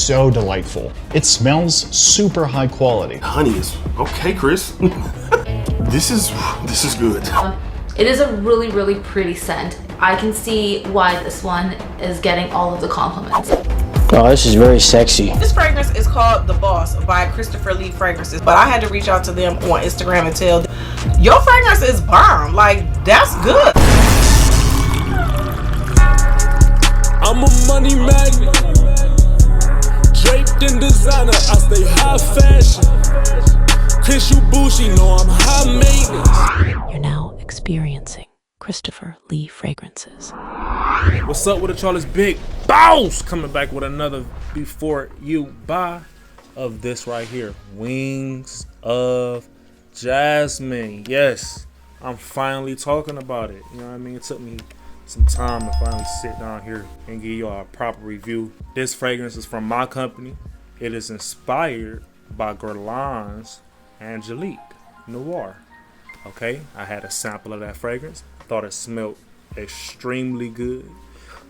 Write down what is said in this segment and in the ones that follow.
so delightful. It smells super high quality. Honey is okay, Chris. This is good. It is a really, really pretty scent. I can see why this one is getting all of the compliments. Oh, this is very sexy. This fragrance is called The Boss by Christopher Lee Fragrances, but I had to reach out to them on Instagram and tell them, your fragrance is bomb. Like, that's good. I'm a money magnet, draped in designer, I stay high fashion. Chris, you bougie, know I'm high maintenance. You're now experiencing Christopher Lee Fragrances. What's up with it, y'all? It's Big Boss coming back with another before you buy of this right here, Wings of Jasmine. Yes, I'm finally talking about it. You know what I mean? It took me some time to finally sit down here and give y'all a proper review. This fragrance is from my company. It is inspired by Guerlain's Angelique Noir. Okay, I had a sample of that fragrance. Thought it smelled extremely good.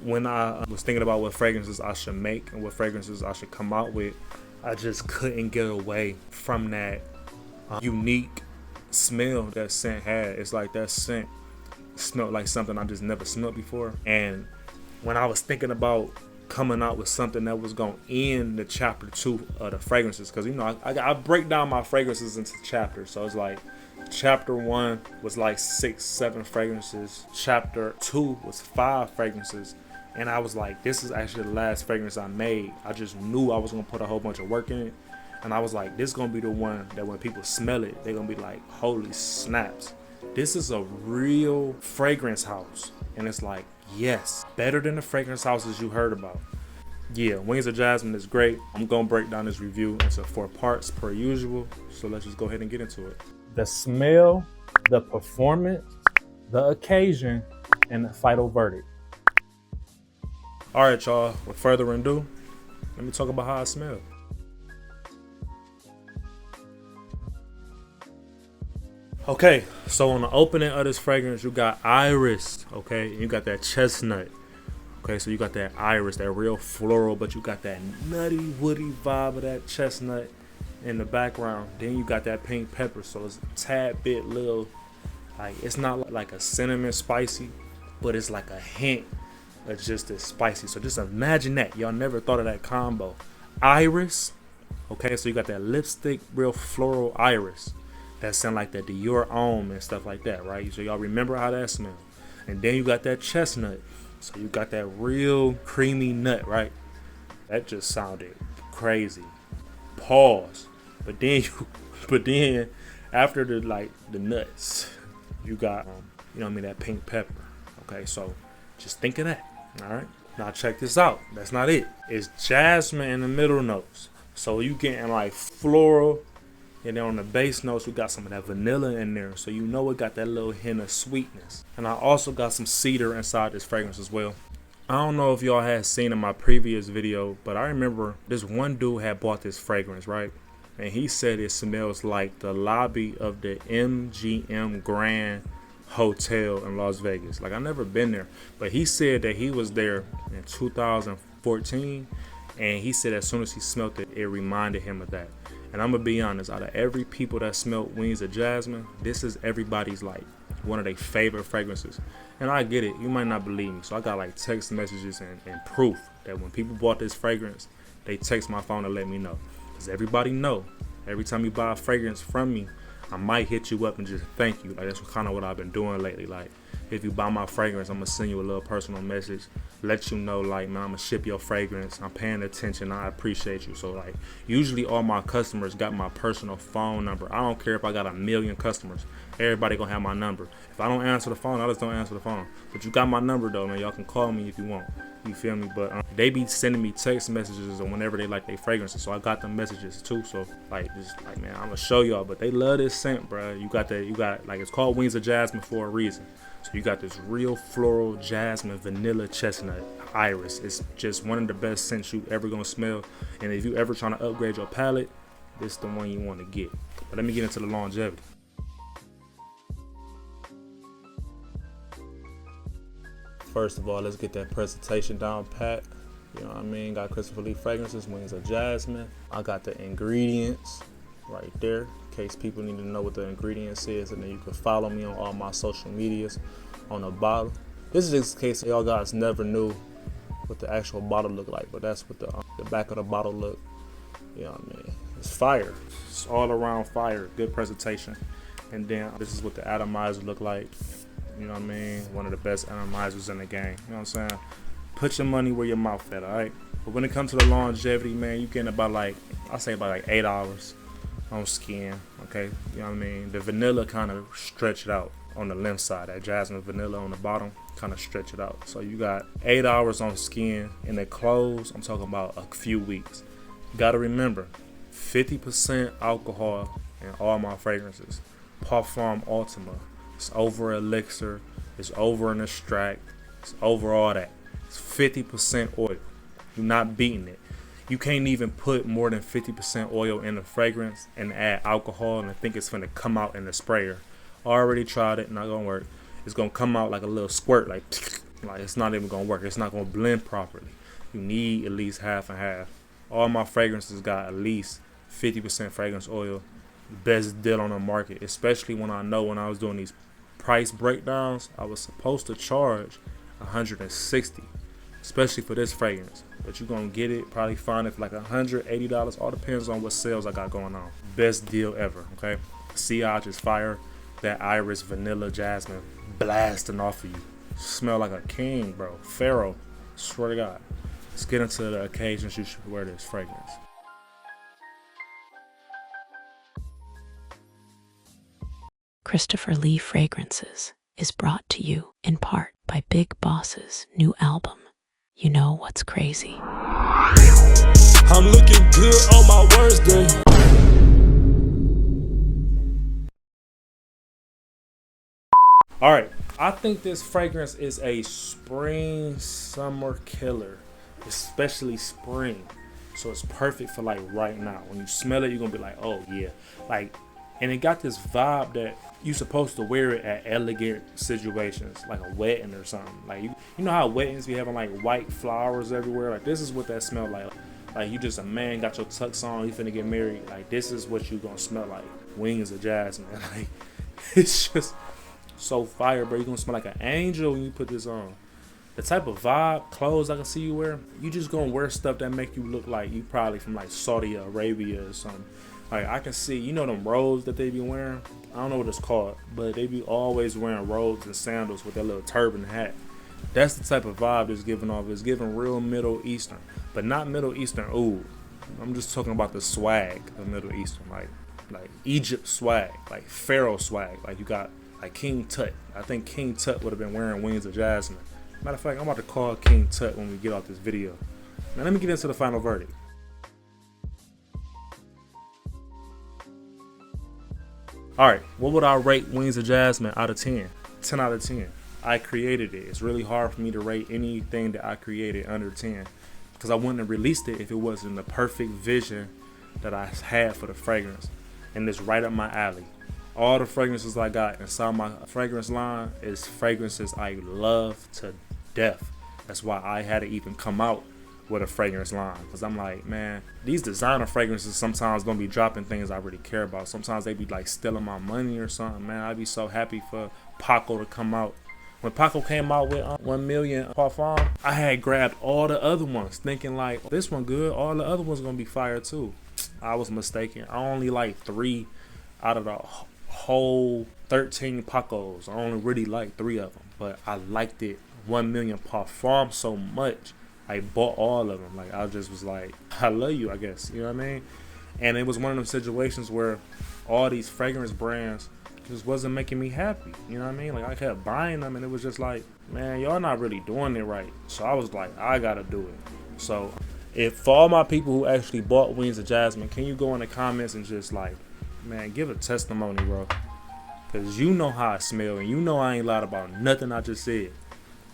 When I was thinking about what fragrances I should make and what fragrances I should come out with, I just couldn't get away from that unique smell that scent had. It's like that scent smelled like something I just never smelled before. And when I was thinking about coming out with something that was going to end the chapter 2 of the fragrances, because you know I break down my fragrances into chapters. So it's like chapter 1 was like 6-7 fragrances, chapter 2 was 5 fragrances, and I was like, this is actually the last fragrance I made. I just knew I was going to put a whole bunch of work in it, and I was like, this is going to be the one that when people smell it, they're going to be like, holy snaps, this is a real fragrance house. And it's like, yes, better than the fragrance houses you heard about. Yeah, Wings of Jasmine is great. I'm going to break down this review into 4 parts per usual, so let's just go ahead and get into it. The smell, the performance, the occasion, and the final verdict. All right, y'all, with further ado, let me talk about how I smell. Okay, so on the opening of this fragrance, you got iris, okay? You got that chestnut. Okay, so you got that iris, that real floral, but you got that nutty, woody vibe of that chestnut in the background. Then you got that pink pepper, so it's a tad bit little, like, it's not like a cinnamon spicy, but it's like a hint of just as spicy. So just imagine that. Y'all never thought of that combo. Iris, okay, so you got that lipstick, real floral iris. That sound like that Dior Homme and stuff like that, right? So y'all remember how that smells. And then you got that chestnut. So you got that real creamy nut, right? That just sounded crazy. Pause. But then after the nuts, you got you know what I mean, that pink pepper. Okay, so just think of that. All right. Now check this out. That's not it. It's jasmine in the middle notes. So you getting like floral. And then on the base notes, we got some of that vanilla in there. So you know it got that little hint of sweetness. And I also got some cedar inside this fragrance as well. I don't know if y'all had seen in my previous video, but I remember this one dude had bought this fragrance, right? And he said it smells like the lobby of the MGM Grand Hotel in Las Vegas. Like, I've never been there, but he said that he was there in 2014. And he said as soon as he smelled it, it reminded him of that. And I'm gonna be honest, out of every people that smelled Wings of Jasmine, this is everybody's like one of their favorite fragrances. And I get it, you might not believe me. So I got like text messages and proof that when people bought this fragrance, they text my phone to let me know. Because everybody know, every time you buy a fragrance from me, I might hit you up and just thank you. Like, that's kind of what I've been doing lately. Like, if you buy my fragrance, I'm gonna send you a little personal message, let you know, like, man, I'm gonna ship your fragrance, I'm paying attention, I appreciate you. So like, usually all my customers got my personal phone number. I don't care if I got 1 million customers, everybody gonna have my number. If I don't answer the phone, I just don't answer the phone. But you got my number though, man. Y'all can call me if you want. You feel me? But they be sending me text messages and whenever they like their fragrances, so I got them messages too. So like, just like, man, I'm gonna show y'all. But they love this scent, bro. You got like, it's called Wings of Jasmine for a reason. So you got this real floral jasmine vanilla chestnut iris. It's just one of the best scents you ever gonna smell. And if you ever trying to upgrade your palette, this is the one you want to get. But let me get into the longevity. First of all, let's get that presentation down pat. You know what I mean? Got Christopher Lee Fragrances, Wings of Jasmine. I got the ingredients right there in case people need to know what the ingredients is, and then you can follow me on all my social medias on the bottle. This is just in case y'all guys never knew what the actual bottle look like, but that's what the back of the bottle look. You know what I mean? It's fire. It's all around fire. Good presentation. And then this is what the atomizer look like. You know what I mean? One of the best atomizers in the game. You know what I'm saying? Put your money where your mouth at, all right? But when it comes to the longevity, man, you getting about like, I say about like 8 hours on skin, okay? You know what I mean? The vanilla kind of stretch it out on the left side. That jasmine vanilla on the bottom kind of stretch it out. So you got 8 hours on skin. And the clothes, I'm talking about a few weeks. You got to remember, 50% alcohol in all my fragrances. Parfum Ultima. It's over elixir. It's over an extract. It's over all that. It's 50% oil. You're not beating it. You can't even put more than 50% oil in the fragrance and add alcohol and think it's gonna come out in the sprayer. Already tried it, not gonna work. It's gonna come out like a little squirt, like it's not even gonna work. It's not gonna blend properly. You need at least half and half. All my fragrances got at least 50% fragrance oil. Best deal on the market, especially when I know when I was doing these price breakdowns, I was supposed to charge $160, especially for this fragrance. But you're gonna get it, probably find it for like $180. All depends on what sales I got going on. Best deal ever, okay? Sillage is fire. That iris vanilla jasmine blasting off of you. Smell like a king, bro. Pharaoh. Swear to God. Let's get into the occasions you should wear this fragrance. Christopher Lee Fragrances is brought to you in part by Big Boss's new album, You Know What's Crazy. I'm looking good on my worst day. All right, I think this fragrance is a spring summer killer, especially spring. So it's perfect for like right now. When you smell it, you're gonna be like, oh yeah. Like, and it got this vibe that you're supposed to wear it at elegant situations, like a wedding or something. Like you know how weddings be having like white flowers everywhere? Like this is what that smell like. Like you just a man, got your tux on, you finna get married. Like this is what you gonna smell like. Wings of Jasmine. Like it's just so fire, bro. You gonna smell like an angel when you put this on. The type of vibe, clothes I can see you wear, you just gonna wear stuff that make you look like you probably from like Saudi Arabia or something. Like I can see, you know them robes that they be wearing? I don't know what it's called, but they be always wearing robes and sandals with that little turban hat. That's the type of vibe it's giving off. It's giving real Middle Eastern, but not Middle Eastern. Ooh, I'm just talking about the swag of Middle Eastern, like Egypt swag, like Pharaoh swag. Like you got like King Tut. I think King Tut would have been wearing Wings of Jasmine. Matter of fact, I'm about to call King Tut when we get off this video. Now let me get into the final verdict. Alright, what would I rate Wings of Jasmine out of 10? 10 out of 10. I created it. It's really hard for me to rate anything that I created under 10. Because I wouldn't have released it if it wasn't the perfect vision that I had for the fragrance. And it's right up my alley. All the fragrances I got inside my fragrance line is fragrances I love to death. That's why I had to even come out with a fragrance line, because I'm like, man, these designer fragrances sometimes don't be dropping things I really care about. Sometimes they be like stealing my money or something, man. I'd be so happy for Paco to come out. When Paco came out with 1 million parfum, I had grabbed all the other ones thinking like, oh, this one good, all the other ones gonna be fire too. I was mistaken. I only like 3 out of the whole 13 Pacos. I only really like 3 of them, but I liked it 1 million parfum so much. I bought all of them. Like I just was like, I love you, I guess. You know what I mean? And it was one of them situations where all these fragrance brands just wasn't making me happy. You know what I mean? Like I kept buying them and it was just like, man, y'all not really doing it right. So I was like, I gotta do it. So if for all my people who actually bought Wings of Jasmine, can you go in the comments and just like, man, give a testimony, bro? Because you know how I smell and you know I ain't lied about nothing I just said.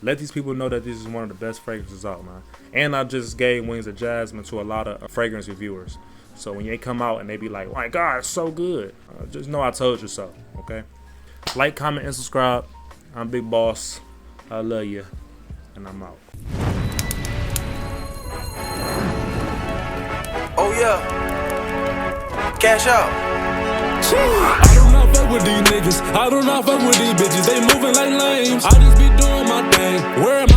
Let these people know that this is one of the best fragrances out, man. And I just gave Wings of Jasmine to a lot of fragrance reviewers. So when they come out and they be like, oh my God, it's so good. Just know I told you so, okay? Like, comment, and subscribe. I'm Big Boss. I love you. And I'm out. yeah. Cash out. I do not fuck with these niggas. I do not fuck with these bitches. They moving like lames. I just be doing my thing. Where am